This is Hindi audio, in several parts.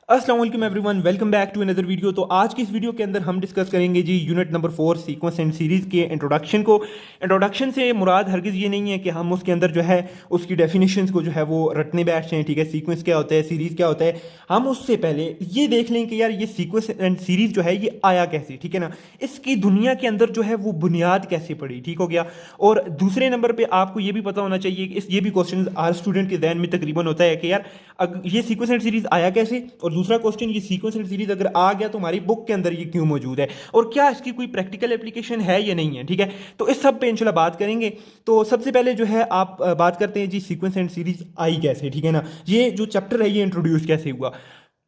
अस्सलाम वालेकुम everyone, welcome back to another video. तो आज की इस वीडियो के अंदर हम डिस्कस करेंगे जी unit number 4 sequence and series के इंट्रोडक्शन को। इंट्रोडक्शन से मुराद हरगिज़ ये नहीं है कि हम उसके अंदर जो है उसकी डेफिनेशंस को जो है वो रटने बैठ जाएँ, ठीक है। सीक्वेंस क्या होता है, सीरीज़ क्या होता है, हम उससे पहले ये देख लें कि यार ये सीक्वेंस एंड सीरीज़ जो है ये आया कैसे, ठीक है ना। इसकी दुनिया के अंदर जो है वो बुनियाद कैसे पड़ी, ठीक हो गया। और दूसरे नंबर पर आपको ये भी पता होना चाहिए कि ये भी क्वेश्चन हर स्टूडेंट के जहन में तकरीबन होता है कि यार ये सीक्वेंस एंड सीरीज़ आया कैसे, और दूसरा क्वेश्चन ये सीक्वेंस एंड सीरीज अगर आ गया तो हमारी बुक के अंदर ये क्यों मौजूद है और क्या इसकी कोई प्रैक्टिकल एप्लीकेशन है या नहीं है, ठीक है। तो इस सब पे इंशाल्लाह बात करेंगे। तो सबसे पहले जो है आप बात करते हैं जी सीक्वेंस एंड सीरीज आई कैसे, ठीक है ना। ये जो चैप्टर है ये इंट्रोड्यूस कैसे हुआ।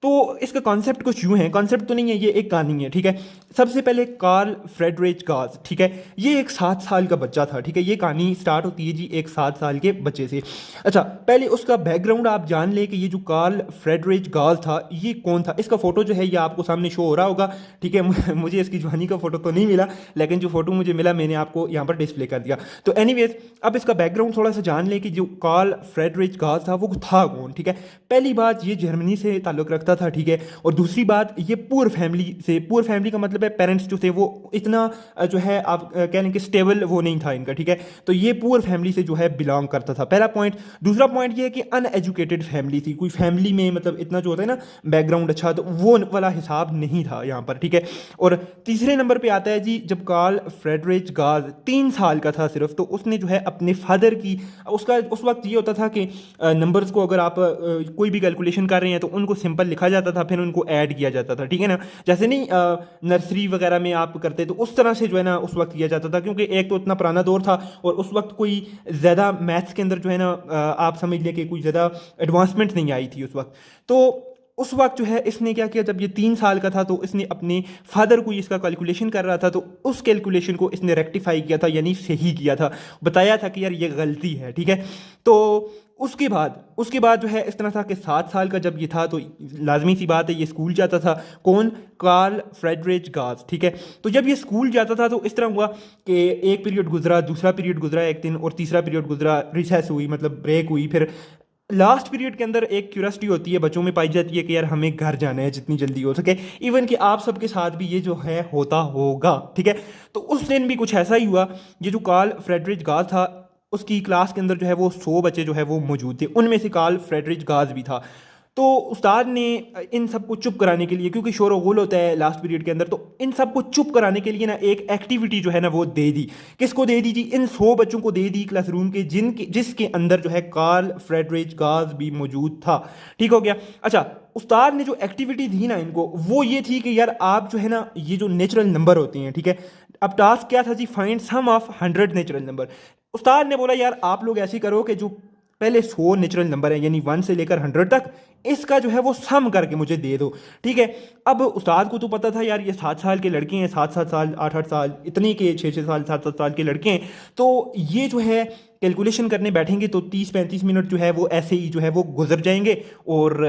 तो इसका कॉन्सेप्ट कुछ यूं है, कॉन्सेप्ट तो नहीं है, ये एक कहानी है, ठीक है। सबसे पहले कार्ल फ्रेडरिच गाज, ठीक है, ये एक 7 साल का बच्चा था, ठीक है। ये कहानी स्टार्ट होती है जी एक 7 साल के बच्चे से। अच्छा, पहले उसका बैकग्राउंड आप जान ले कि ये जो कार्ल फ्रेडरिच गाज था ये कौन था। इसका फोटो जो है ये आपको सामने शो हो रहा होगा, ठीक है। मुझे इसकी जवानी का फोटो तो नहीं मिला, लेकिन जो फोटो मुझे मिला मैंने आपको यहाँ पर डिस्प्ले कर दिया। तो एनीवेज अब इसका बैकग्राउंड थोड़ा सा जान ले कि जो कार्ल फ्रेडरिच गाज था वो था कौन, ठीक है। पहली बात ये जर्मनी से ताल्लुक़ रखता था, ठीक है। और दूसरी बात ये पुअर फैमिली से, पुअर फैमिली का मतलब है पेरेंट्स जो थे वो इतना जो है आप कह लें कि स्टेबल वो नहीं था इनका, ठीक है। तो ये पुअर फैमिली से जो है बिलोंग करता था, पहला पॉइंट। दूसरा पॉइंट ये है कि अनएजुकेटेड फैमिली थी, कोई फैमिली में मतलब इतना जो होता है ना बैकग्राउंड अच्छा, तो वो वाला हिसाब नहीं था यहाँ पर, ठीक है। और तीसरे नंबर पर आता है जी जब कार्ल फ्रेडरिच गाज 3 साल का था सिर्फ, तो उसने जो है अपने फादर की, उसका उस वक्त ये होता था कि नंबर्स को अगर आप कोई भी कैलकुलेशन कर रहे हैं तो उनको सिंपल लिखा जाता था, फिर उनको ऐड किया जाता था, ठीक है ना। जैसे नहीं नर्सरी वगैरह में आप करते तो उस तरह से जो है ना उस वक्त किया जाता था, क्योंकि एक तो इतना पुराना दौर था और उस वक्त कोई ज़्यादा मैथ्स के अंदर जो है ना आप समझ लें कि कोई ज़्यादा एडवांसमेंट नहीं आई थी उस वक्त। तो उस वक्त जो है इसने क्या किया, जब ये 3 साल का था तो इसने अपने फादर को इसका कैलकुलेशन कर रहा था तो उस कैलकुलेशन को इसने रेक्टिफाई किया था, यानी सही किया था, बताया था कि यार ये गलती है, ठीक है। तो उसके बाद जो है इस तरह था कि 7 साल का जब ये था तो लाजमी सी बात है ये स्कूल जाता था। कौन? कार्ल फ्रेडरिच गाज, ठीक है। तो जब ये स्कूल जाता था तो इस तरह हुआ कि एक पीरियड गुजरा, दूसरा पीरियड गुजरा एक दिन, और तीसरा पीरियड गुजरा, रिसेस हुई मतलब ब्रेक हुई। फिर लास्ट पीरियड के अंदर एक क्यूरियोसिटी होती है बच्चों में, पाई जाती है कि यार हमें घर जाना है जितनी जल्दी हो सके। इवन कि आप सबके साथ भी ये जो है होता होगा, ठीक है। तो उस दिन भी कुछ ऐसा ही हुआ। ये जो कार्ल फ्रेडरिच गाज था उसकी क्लास के अंदर जो है वो 100 बच्चे जो है वो मौजूद थे, उनमें से कार्ल फ्रेडरिच गाज भी था। तो उस्ताद ने इन सबको चुप कराने के लिए, क्योंकि शोर गुल होता है लास्ट पीरियड के अंदर, तो इन सबको चुप कराने के लिए ना एक एक्टिविटी जो है ना वो दे दी। किसको दे दी जी? इन 100 बच्चों को दे दी क्लासरूम के जिसके अंदर जो है कार्ल फ्रेडरिच गाज भी मौजूद था, ठीक हो गया। अच्छा, उस्ताद ने जो एक्टिविटी दी ना इनको वो ये थी कि यार आप जो है ना ये जो नेचुरल नंबर होते हैं, ठीक है। अब टास्क क्या था जी? Find sum of 100 natural number. उस्ताद ने बोला यार आप लोग ऐसे करो कि जो पहले 100 नेचुरल नंबर है यानी 1 से लेकर 100 तक, इसका जो है वो सम करके मुझे दे दो, ठीक है। अब उस्ताद को तो पता था यार ये 7 साल के लड़के हैं, 7-7 साल 8-8 साल इतनी के 6-6 साल 7-7 साल के लड़के हैं, तो ये जो है कैलकुलेशन करने बैठेंगे तो 30-35 मिनट जो है वो ऐसे ही जो है वो गुजर जाएंगे और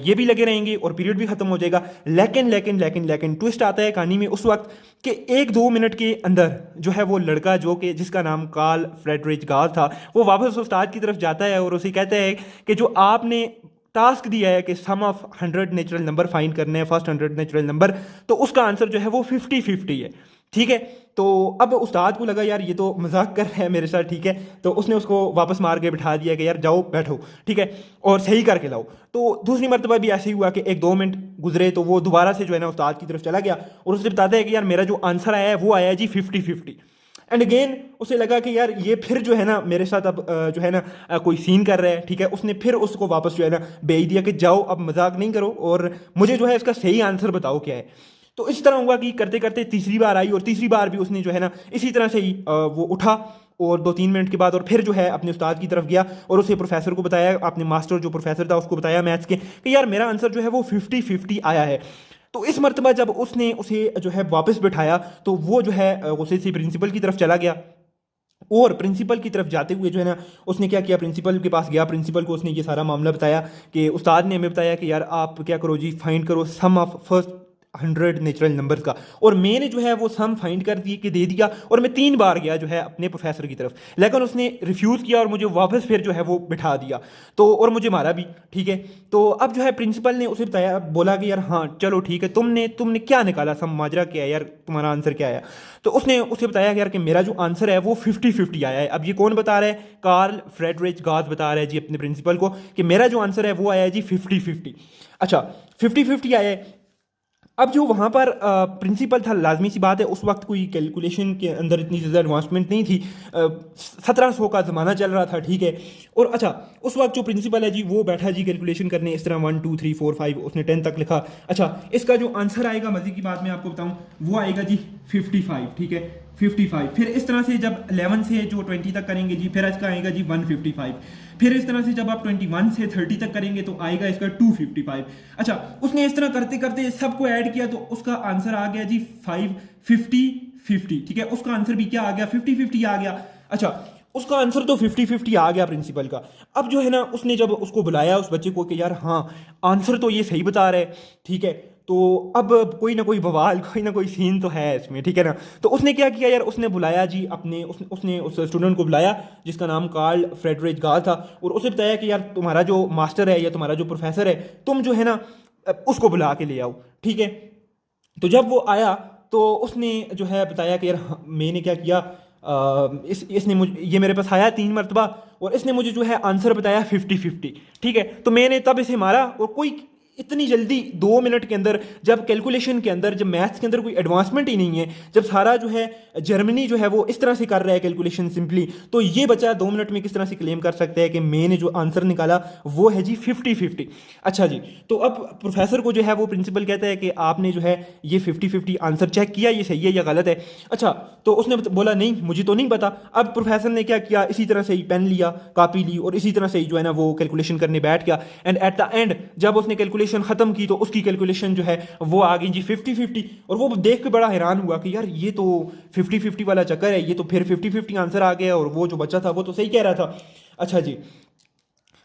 ये भी लगे रहेंगे और पीरियड भी ख़त्म हो जाएगा। लेकिन ट्विस्ट आता है कहानी में उस वक्त कि 1-2 मिनट के अंदर जो है वो लड़का जो कि जिसका नाम कार्ल फ्रेडरिच गाज था वो वापस उस्ताद की तरफ जाता है और उसे कहता है कि जो आपने टास्क दिया है कि सम ऑफ 100 नेचुरल नंबर फाइंड करने हैं, फर्स्ट 100 नेचुरल नंबर, तो उसका आंसर जो है वो 50-50 है, ठीक है। तो अब उस्ताद को लगा यार ये तो मजाक कर रहे हैं मेरे साथ, ठीक है। तो उसने उसको वापस मार के बिठा दिया कि यार जाओ बैठो, ठीक है, और सही करके लाओ। तो दूसरी मरतबा भी ऐसे ही हुआ कि 1-2 मिनट गुजरे तो वो दोबारा से जो है ना उस्ताद की तरफ चला गया और उसने बताता है कि यार मेरा जो आंसर आया है वो आया है जी 50-50। एंड अगेन उसे लगा कि यार ये फिर जो है ना मेरे साथ अब जो है ना कोई सीन कर रहा है, ठीक है। उसने फिर उसको वापस जो है ना भेज दिया कि जाओ अब मजाक नहीं करो और मुझे जो है इसका सही आंसर बताओ क्या है। तो इस तरह हुआ कि करते करते तीसरी बार आई और तीसरी बार भी उसने जो है ना इसी तरह से ही वो उठा और 2-3 मिनट के बाद और फिर जो है अपने उस्ताद की तरफ गया और उसे प्रोफेसर को बताया, अपने मास्टर जो प्रोफेसर था उसको बताया मैथ्स के कि यार मेरा आंसर जो है वो 50-50 आया है। तो इस मरतबा जब उसने उसे जो है वापस बिठाया तो वो जो है उसे से प्रिंसिपल की तरफ चला गया और प्रिंसिपल की तरफ जाते हुए जो है ना उसने क्या किया, प्रिंसिपल के पास गया, प्रिंसिपल को उसने ये सारा मामला बताया कि उस्ताद ने हमें बताया कि यार आप क्या करो जी, फाइंड करो सम ऑफ फर्स्ट 100 नेचुरल नंबर्स का, और मैंने जो है वो सम फाइंड कर दिए कि दे दिया, और मैं 3 बार गया जो है अपने प्रोफेसर की तरफ, लेकिन उसने रिफ्यूज़ किया और मुझे वापस फिर जो है वो बिठा दिया, तो और मुझे मारा भी। ठीक है, तो अब जो है प्रिंसिपल ने उसे बताया, बोला कि यार हाँ चलो ठीक है, तुमने तुमने क्या निकाला, सम माजरा क्या है यार, तुम्हारा आंसर क्या आया? तो उसने उसे बताया कि यार कि मेरा जो आंसर है वो 50-50 आया है। अब ये कौन बता रहा है? कार्ल फ्रेडरिच गाज बता रहा है जी अपने प्रिंसिपल को कि मेरा जो आंसर है वो आया है जी 50-50। अच्छा, 50-50 आया है। अब जो वहाँ पर प्रिंसिपल था, लाजमी सी बात है उस वक्त कोई कैलकुलेशन के अंदर इतनी ज़्यादा एडवांसमेंट नहीं थी, 1700 का ज़माना चल रहा था। ठीक है, और अच्छा उस वक्त जो प्रिंसिपल है जी वो बैठा जी कैलकुलेशन करने, इस तरह 1 2 3 4 5 उसने 10 तक लिखा। अच्छा, इसका जो आंसर आएगा, मज़े की बात मैं आपको बताऊँ, वो आएगा जी 55। ठीक है, 55। फिर इस तरह से जब 11 से जो 20 तक करेंगे जी, फिर इसका आएगा जी 155। फिर इस तरह से जब आप 21 से 30 तक करेंगे तो आएगा इसका 255। अच्छा, उसने इस तरह करते करते सबको ऐड किया तो उसका आंसर आ गया जी 550-50। ठीक है, उसका आंसर भी क्या आ गया? 50-50 आ गया। अच्छा, उसका आंसर तो 50-50 आ गया प्रिंसिपल का। अब जो है ना, उसने जब उसको बुलाया उस बच्चे को कि यार हाँ आंसर तो ये सही बता रहे, ठीक है, तो अब कोई ना कोई बवाल, कोई ना कोई सीन तो है इसमें, ठीक है ना। तो उसने क्या किया यार, उसने बुलाया जी अपने, उसने उस स्टूडेंट को बुलाया जिसका नाम कार्ल फ्रेडरिच गाल था, और उसे बताया कि यार तुम्हारा जो मास्टर है या तुम्हारा जो प्रोफेसर है, तुम जो है ना उसको बुला के ले आओ। ठीक है, तो जब वो आया तो उसने जो है बताया कि यार मैंने क्या किया, इसने मुझे, ये मेरे पास आया 3 मरतबा, और इसने मुझे जो है आंसर बताया 50-50। ठीक है, तो मैंने तब इसे मारा, और कोई इतनी जल्दी 2 मिनट के अंदर, जब कैलकुलेशन के अंदर, जब मैथ्स के अंदर कोई एडवांसमेंट ही नहीं है, जब सारा जो है जर्मनी जो है वो इस तरह से कर रहा है कैलकुलेशन सिंपली, तो ये बच्चा 2 मिनट में किस तरह से क्लेम कर सकता है कि मैंने जो आंसर निकाला वो है जी 50-50। अच्छा जी, तो अब प्रोफेसर को जो है वो प्रिंसिपल कहता है कि आपने जो है ये 50-50 आंसर चेक किया, ये सही है या गलत है? अच्छा, तो उसने बोला नहीं मुझे तो नहीं पता। अब प्रोफेसर ने क्या किया, इसी तरह से ही पेन लिया, कापी ली, और इसी तरह से ही जो है ना वो कैलकुलेशन करने बैठ गया, एंड एट द एंड जब उसने कैलकुलेशन खत्म की तो उसकी कैलकुलेशन जो है वो आ गई जी 50-50। और वो देख के बड़ा हैरान हुआ कि यार ये तो 50-50 वाला चक्कर है, ये तो फिर 50-50 आंसर आ गया, और वो जो बच्चा था वो तो सही कह रहा था। अच्छा जी,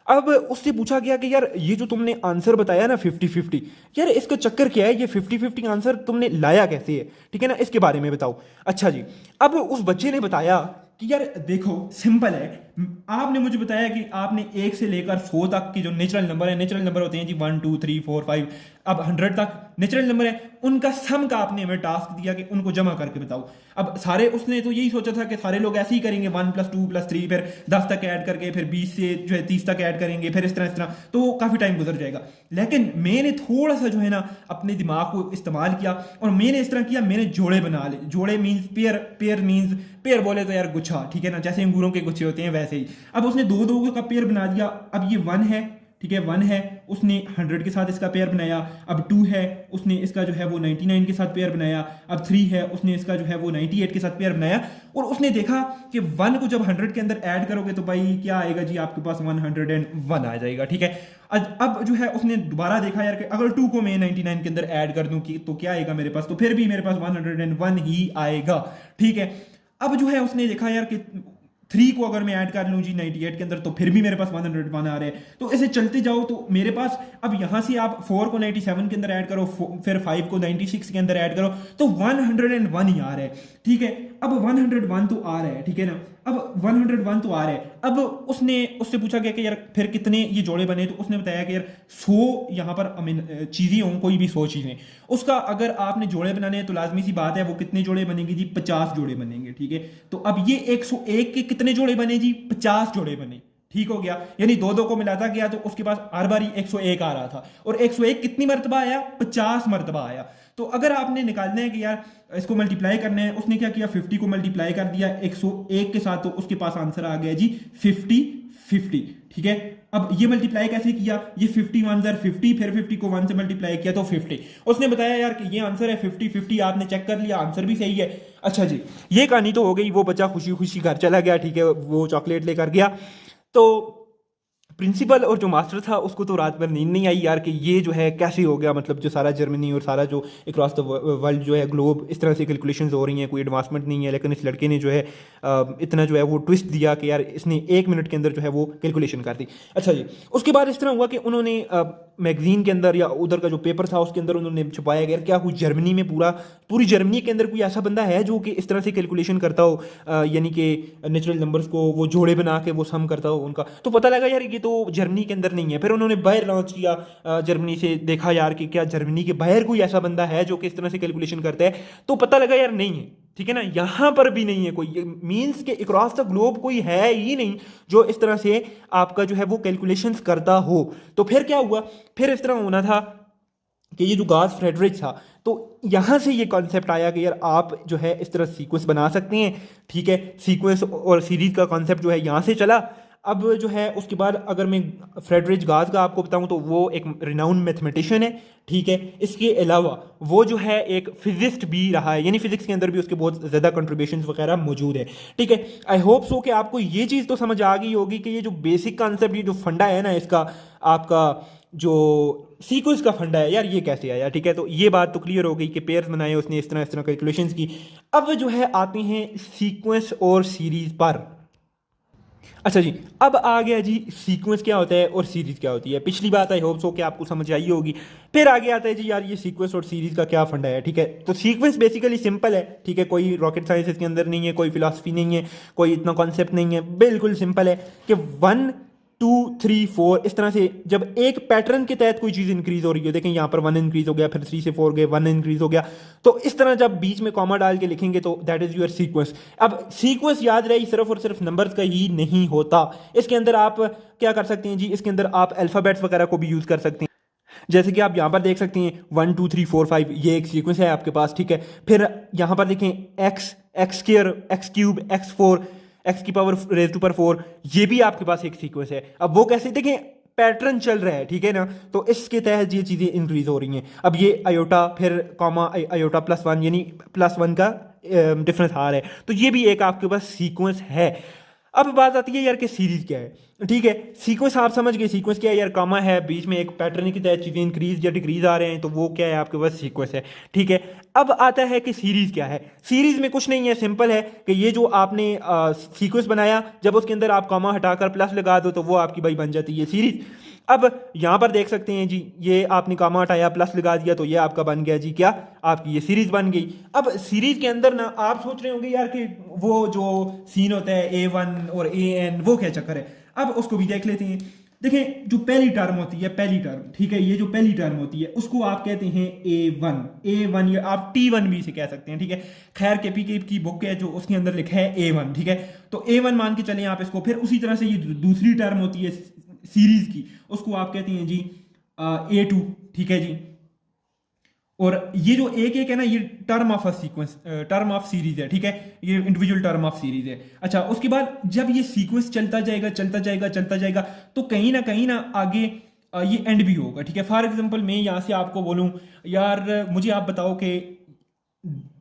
अब उससे पूछा गया कि यार ये जो तुमने आंसर बताया ना 50-50, यार इसका चक्कर क्या है, ये 50-50 आंसर तुमने लाया कैसे है? ठीक है ना, इसके बारे में बताओ। अच्छा जी, अब उस बच्चे ने बताया कि यार देखो सिंपल है, आपने मुझे बताया कि आपने 1 से लेकर 100 तक की जो नेचुरल नंबर है, नेचुरल नंबर होते हैं जी 1 2 3 4 5, अब 100 तक नेचुरल नंबर है, उनका सम का आपने हमें टास्क दिया कि उनको जमा करके बताओ। अब सारे, उसने तो यही सोचा था कि सारे लोग ऐसे ही करेंगे, 1 + 2 + 3, फिर 10 तक ऐड करके, फिर 20 से जो है 30 तक ऐड करेंगे, फिर इस तरह, तो काफ़ी टाइम गुजर जाएगा। लेकिन मैंने थोड़ा सा जो है ना अपने दिमाग को इस्तेमाल किया, और मैंने इस तरह किया, मैंने जोड़े बना ले। जोड़े means pair, pair means, pair बोले तो यार गुच्छा, ठीक है ना, जैसे अंगूरों के गुच्छे होते हैं वैसे ही। अब उसने 2-2 का पेयर बना दिया। अब ये 1 है, ठीक है, 1 है, उसने 100 के साथ इसका पेयर बनाया। अब 2 है, उसने इसका जो है वो 99 के साथ पेयर बनाया। अब 3 है, उसने इसका जो है वो 98 के साथ पेयर बनाया। और उसने देखा कि 1 को जब 100 के अंदर ऐड करोगे तो भाई क्या आएगा जी, आपके पास 101 आ जाएगा। ठीक है, अब जो है उसने दोबारा देखा यार कि अगर 2 को मैं 99 के अंदर ऐड कर दूं कि तो क्या आएगा मेरे पास, तो फिर भी मेरे पास 101 ही आएगा। ठीक है, अब जो है उसने देखा यार कि 3 को अगर मैं ऐड कर लूँ जी 98 के अंदर, तो फिर भी मेरे पास 101 आ रहे हैं। तो ऐसे चलते जाओ तो मेरे पास, अब यहाँ से आप 4 को 97 के अंदर ऐड करो, फिर 5 को 96 के अंदर ऐड करो, तो 101 ही आ रहा है। ठीक है, अब 101 तो आ रहा है, ठीक है ना, अब 101 तो आ रहा है। अब उससे पूछा गया कि यार फिर कितने ये जोड़े बने, तो उसने बताया कि यार 100 यहाँ पर चीज़ें हों, कोई भी 100 चीज़ें, उसका अगर आपने जोड़े बनाने हैं तो लाजमी सी बात है वो कितने जोड़े बनेंगे जी, 50 जोड़े बनेंगे। ठीक है, तो अब ये 101 के कितने जोड़े बने जी, 50 जोड़े बने। ठीक हो गया, यानी 2-2 को मिलाता गया तो उसके पास हर बारी 101 आ रहा था, और 101 कितनी मरतबा आया, 50 मरतबा आया। तो अगर आपने निकालना है कि यार इसको मल्टीप्लाई करना है, उसने क्या किया, 50 को मल्टीप्लाई कर दिया 101 के साथ, तो उसके पास आंसर आ गया जी 50-50। ठीक है, अब ये मल्टीप्लाई कैसे किया, ये 50 1 ज़र 50, फिर 50 को 1 से मल्टीप्लाई किया तो 50। उसने बताया यार कि ये आंसर है 50-50, आपने चेक कर लिया, आंसर भी सही है। अच्छा जी, ये कहानी तो हो गई, वो बच्चा खुशी खुशी घर चला गया। ठीक है, वो चॉकलेट लेकर गया। तो प्रिंसिपल और जो मास्टर था उसको तो रात भर नींद नहीं आई यार कि ये जो है कैसे हो गया, मतलब जो सारा जर्मनी और सारा जो अक्रॉस द वर्ल्ड जो है ग्लोब इस तरह से कैलकुलेशंस हो रही हैं, कोई एडवांसमेंट नहीं है, लेकिन इस लड़के ने जो है इतना जो है वो ट्विस्ट दिया कि यार इसने 1 मिनट के अंदर जो है वो कैलकुलेशन कर दी। अच्छा जी, उसके बाद इस तरह हुआ कि उन्होंने मैगजीन के अंदर या उधर का जो पेपर था उसके अंदर उन्होंने छुपाया गया। क्या कुछ जर्मनी में पूरी जर्मनी के अंदर कोई ऐसा बंदा है जो कि इस तरह से कैलकुलेशन करता हो, यानी कि नेचुरल नंबर्स को वो जोड़े बना के वो सम करता हो उनका। तो पता लगा यार ये तो जर्मनी के अंदर नहीं है। फिर उन्होंने बाहर लॉन्च किया, जर्मनी से देखा यार कि क्या जर्मनी के बाहर कोई ऐसा बंदा है जो कि इस तरह से कैलकुलेशन करता है, तो पता लगा यार नहीं है। ठीक है ना, यहाँ पर भी नहीं है कोई, मीन्स के अक्रॉस द ग्लोब कोई है ही नहीं जो इस तरह से आपका जो है वो कैलकुलेशंस करता हो। तो फिर क्या हुआ, फिर इस तरह होना था कि ये जो गास फ्रेडरिक था, तो यहाँ से ये कॉन्सेप्ट आया कि यार आप जो है इस तरह सीक्वेंस बना सकते हैं। ठीक है, सीक्वेंस और सीरीज का कॉन्सेप्ट जो है यहाँ से चला। अब जो है उसके बाद अगर मैं फ्रेडरिक गास का आपको बताऊं तो वो एक रिनाउंड मैथमेटिशियन है। ठीक है, इसके अलावा वो जो है एक फिजिस्ट भी रहा है, यानी फिजिक्स के अंदर भी उसके बहुत ज़्यादा कंट्रीब्यूशंस वगैरह मौजूद है। ठीक है, आई होप सो कि आपको ये चीज़ तो समझ आ गई होगी कि ये जो बेसिक कॉन्सेप्ट, ये जो फंडा है ना इसका, आपका जो सीक्वेंस का फंडा है यार, ये कैसे आया। ठीक है, तो ये बात तो क्लियर हो गई कि पेयर्स बनाए उसने, इस तरह कैलकुलेशंस की। अब जो है आते हैं सीक्वेंस और सीरीज पर। अच्छा जी, अब आ गया जी सीक्वेंस क्या होता है और सीरीज क्या होती है। पिछली बात आई होप सो कि आपको समझ आई होगी। फिर आगे आता है जी यार ये सीक्वेंस और सीरीज का क्या फंडा है। ठीक है, तो सीक्वेंस बेसिकली सिंपल है। ठीक है, कोई रॉकेट साइंस इसके अंदर नहीं है, कोई फिलॉसफी नहीं है, कोई इतना कॉन्सेप्ट नहीं है, बिल्कुल सिंपल है कि 1 2 3 4 इस तरह से जब एक पैटर्न के तहत कोई चीज़ इंक्रीज हो रही है, देखें यहाँ पर 1 इंक्रीज हो गया, फिर 3 से 4 गए, 1 इंक्रीज हो गया, तो इस तरह जब बीच में कॉमा डाल के लिखेंगे तो दैट इज योर सीक्वेंस। अब सीक्वेंस याद रही सिर्फ और सिर्फ नंबर्स का ही नहीं होता, इसके अंदर आप क्या कर सकते हैं जी, इसके अंदर आप अल्फ़ाबेट्स वगैरह को भी यूज़ कर सकते हैं। जैसे कि आप यहाँ पर देख सकते हैं 1 2 3 4 5 ये एक सीक्वेंस है आपके पास। ठीक है, फिर यहाँ पर देखें x square, x cube, x4, x की पावर रेज टू पर 4, ये भी आपके पास एक सीक्वेंस है। अब वो कैसे, देखें पैटर्न चल रहा है। ठीक है ना, तो इसके तहत ये चीज़ें इंक्रीज हो रही हैं। अब ये आयोटा फिर कॉमा आयोटा +1 यानी +1 का डिफरेंस आ रहा है, तो ये भी एक आपके पास सीक्वेंस है। अब बात आती है यार कि सीरीज क्या है। ठीक है, सीक्वेंस आप समझ गए, सीक्वेंस क्या है यार, कामा है, बीच में एक पैटर्न की तहत चीज़ें इंक्रीज या डिक्रीज आ रहे हैं, तो वो क्या है आपके पास सीक्वेंस है। ठीक है, अब आता है कि सीरीज क्या है। सीरीज में कुछ नहीं है, सिंपल है कि ये जो आपने सीक्वेंस बनाया, जब उसके अंदर आप कामा हटाकर प्लस लगा दो तो वो आपकी भाई बन जाती है सीरीज। अब यहाँ पर देख सकते हैं जी, ये आपने कामा हटाया प्लस लगा दिया तो ये आपका बन गया जी क्या, आपकी ये सीरीज बन गई। अब सीरीज के अंदर ना आप सोच रहे होंगे यार कि वो जो सीन होता है A1 और AN वो क्या चक्कर है। अब उसको भी देख लेते हैं। देखें जो पहली टर्म होती है, पहली टर्म, ठीक है, ये जो पहली टर्म होती है उसको आप कहते हैं A1 या आप T1 भी इसे कह सकते हैं। ठीक है, खैर KPK की बुक है जो उसके अंदर लिखा है A1। ठीक है, तो A1 मान के चलें आप इसको। फिर उसी तरह से ये दूसरी टर्म होती है सीरीज की, उसको आप कहते हैं जी A2। ठीक है जी, और ये जो एक है ना, ये term of a sequence, term of series है। ठीक है, ये इंडिविजुअल टर्म ऑफ सीरीज है। अच्छा, उसके बाद जब ये सीक्वेंस चलता जाएगा चलता जाएगा चलता जाएगा तो कहीं ना आगे ये एंड भी होगा। ठीक है, फॉर एग्जांपल मैं यहाँ से आपको बोलूँ यार मुझे आप बताओ कि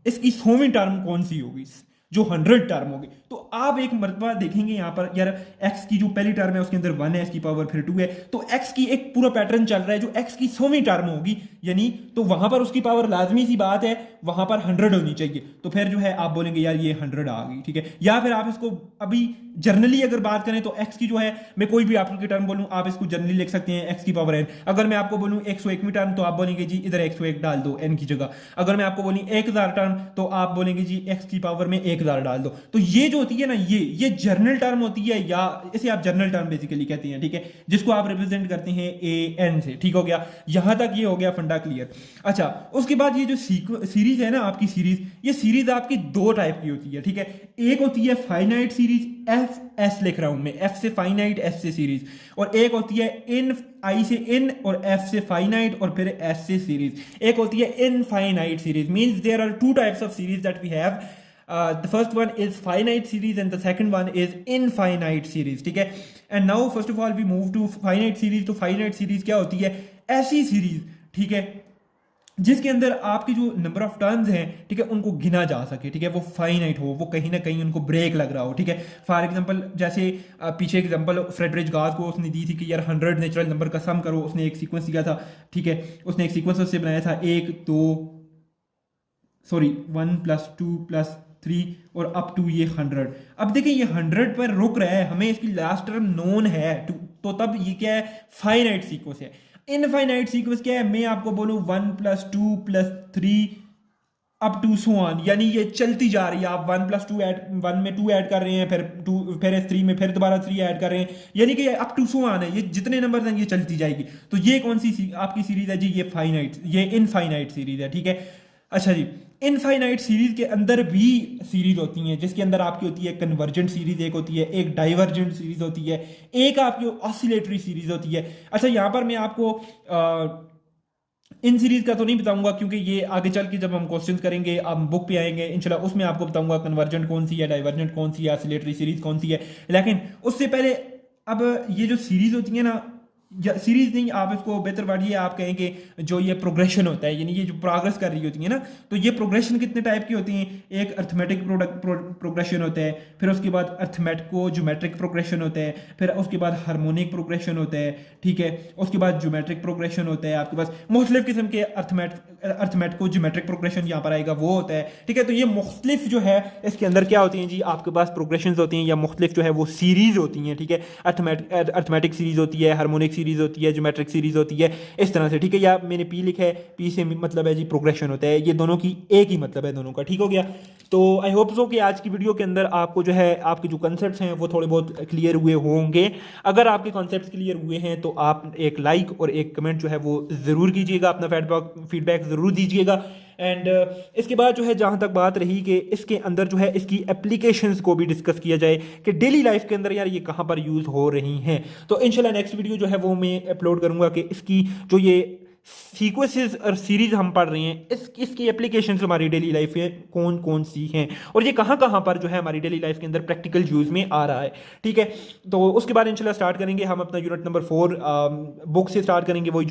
इसकी 100वीं टर्म कौन सी होगी जो 100 टर्म होगी, तो आप एक मरतबा देखेंगे यहाँ पर यार x की जो पहली टर्म है उसके अंदर 1 है, इसकी पावर फिर 2 है, तो x की एक पूरा पैटर्न चल रहा है जो x की 100वीं टर्म होगी, यानी तो वहां पर उसकी पावर लाजमी सी बात है वहां पर 100 होनी चाहिए। तो फिर जो है आप बोलेंगे यार ये 100 आ गई। ठीक है, या फिर आप इसको अभी जनरली अगर बात करें तो x की जो है, मैं कोई भी आपकी टर्म बोलूं आप इसको जनरली लिख सकते हैं x की पावर n। अगर मैं आपको बोलूं 101वीं टर्म तो आप बोलेंगे जी इधर 101 डाल दो n की जगह। अगर मैं आपको बोलूं 1000 टर्म तो आप बोलेंगे जी x की पावर में 1000 डाल दो। तो ये जो होती है ना, ये जर्नल टर्म होती है, या इसे आप जर्नल टर्म बेसिकली कहते हैं। ठीक है, जिसको आप रिप्रेजेंट करते हैं an से। ठीक हो गया, यहां तक ये हो गया फंडा क्लियर। अच्छा, उसके बाद ये जो सीरीज है ना आपकी सीरीज, ये सीरीज आपकी दो टाइप की होती है। ठीक है, एक होती है फाइनाइट सीरीज, FS लिख रहा हूं मैं, F से फाइनाइट, S से सीरीज, और एक होती है इन, I से इन और F से फाइनाइट और फिर S से सीरीज। एक होती है infinite series, means there are two types of series that we have. The first one is finite series and the second one is infinite series। ठीक है, and now first of all we move to finite series। तो finite series क्या होती है, ऐसी सीरीज, ठीक है, जिसके अंदर आपके जो नंबर ऑफ टर्म्स हैं, ठीक है, उनको गिना जा सके। ठीक है, वो फाइनाइट हो, वो कहीं ना कहीं उनको ब्रेक लग रहा हो। ठीक है, फॉर एग्जांपल जैसे पीछे एग्जांपल फ्रेडरिक गास को उसने दी थी कि यार 100 नेचुरल नंबर का सम करो, उसने एक सीक्वेंस दिया था। ठीक है, उसने एक सीक्वेंस उससे बनाया था 1 + 2 + 3 और अप टू ये 100। अब देखिए ये 100 पर रुक रहा है, हमें इसकी लास्ट टर्म नोन है, तो तब ये क्या है, फाइनाइट सीक्वेंस है। इनफाइनाइट सीक्वेंस क्या है, मैं आपको बोलूँ 1+2+3 अप टू सो ऑन, यानी ये चलती जा रही है। आप 1+2 ऐड, 1 में 2 ऐड कर रहे हैं, फिर 2, फिर 3 में फिर दोबारा 3 ऐड कर रहे हैं, यानी कि अप टू सो ऑन है, ये जितने नंबर हैं ये चलती जाएगी। तो ये कौन सी आपकी सीरीज है जी, ये फाइनाइट, ये इनफाइनाइट सीरीज है, ठीक है। अच्छा जी, इनफाइनाइट सीरीज के अंदर भी सीरीज होती हैं, जिसके अंदर आपकी होती है कन्वर्जेंट सीरीज एक होती है, एक डाइवर्जेंट सीरीज होती है, एक आपकी ऑसिलेटरी सीरीज होती है। अच्छा, यहाँ पर मैं आपको इन सीरीज का तो नहीं बताऊंगा, क्योंकि ये आगे चल के जब हम क्वेश्चंस करेंगे, हम बुक पे आएंगे इंशाल्लाह, उसमें आपको बताऊंगा कन्वर्जेंट कौन सी है, डाइवर्जेंट कौन सी है, ऑसिलेटरी सीरीज कौन सी है। लेकिन उससे पहले अब ये जो सीरीज होती है ना, या सीरीज नहीं, आप इसको बेहतर बांटिए, आप कहेंगे जो ये प्रोग्रेशन होता है, यानी ये जो प्रोग्रेस कर रही होती है ना, तो ये प्रोग्रेशन कितने टाइप की होती हैं। एक अर्थमेटिक प्रोग्रेशन होता है, फिर उसके बाद अर्थमेटिको ज्योमेट्रिक प्रोग्रेशन होता है, फिर उसके बाद हार्मोनिक प्रोग्रेशन होता है, ठीक है। उसके बाद ज्योमेट्रिक प्रोग्रेशन होता है, आपके पास मुख्तलिफ किस्म के अर्थमेटिको ज्योमेट्रिक प्रोग्रेशन यहाँ पर आएगा, वो होता है, ठीक है। तो ये मुख्तलिफ जो है इसके अंदर क्या होती हैं जी, आपके पास प्रोग्रेशन होती हैं, या मुख्तलिफ जो है वो सीरीज होती हैं, ठीक है। अर्थमेटिक सीरीज होती है, हार्मोनिक सीरीज होती है, ज्योमेट्रिक सीरीज होती है, इस तरह से, ठीक है। या मैंने पी लिखा है, पी से मतलब है जी प्रोग्रेशन होता है, ये दोनों की एक ही मतलब है दोनों का, ठीक हो गया। तो आई होप सो कि आज की वीडियो के अंदर आपको जो है आपके जो कंसेप्ट्स हैं वो थोड़े बहुत क्लियर हुए होंगे। अगर आपके कॉन्सेप्ट्स क्लियर हुए हैं तो आप एक लाइक और एक कमेंट जो है वो ज़रूर कीजिएगा, अपना फीडबैक ज़रूर दीजिएगा। एंड इसके बाद जो है जहाँ तक बात रही कि इसके अंदर जो है इसकी एप्लीकेशंस को भी डिस्कस किया जाए कि डेली लाइफ के अंदर यार ये कहाँ पर यूज़ हो रही हैं, तो इंशाल्लाह नेक्स्ट वीडियो जो है वो मैं अपलोड करूँगा कि इसकी जो ये सीक्वेंसेस और सीरीज हम पढ़ रहे हैं, इसकी एप्लीकेशंस हमारी डेली लाइफ में कौन कौन सी हैं, और ये कहाँ कहाँ पर जो है हमारी डेली लाइफ के अंदर प्रैक्टिकल यूज़ में आ रहा है, ठीक है। तो उसके बाद इंशाल्लाह स्टार्ट करेंगे हम अपना यूनिट नंबर 4 बुक से स्टार्ट करेंगे, वही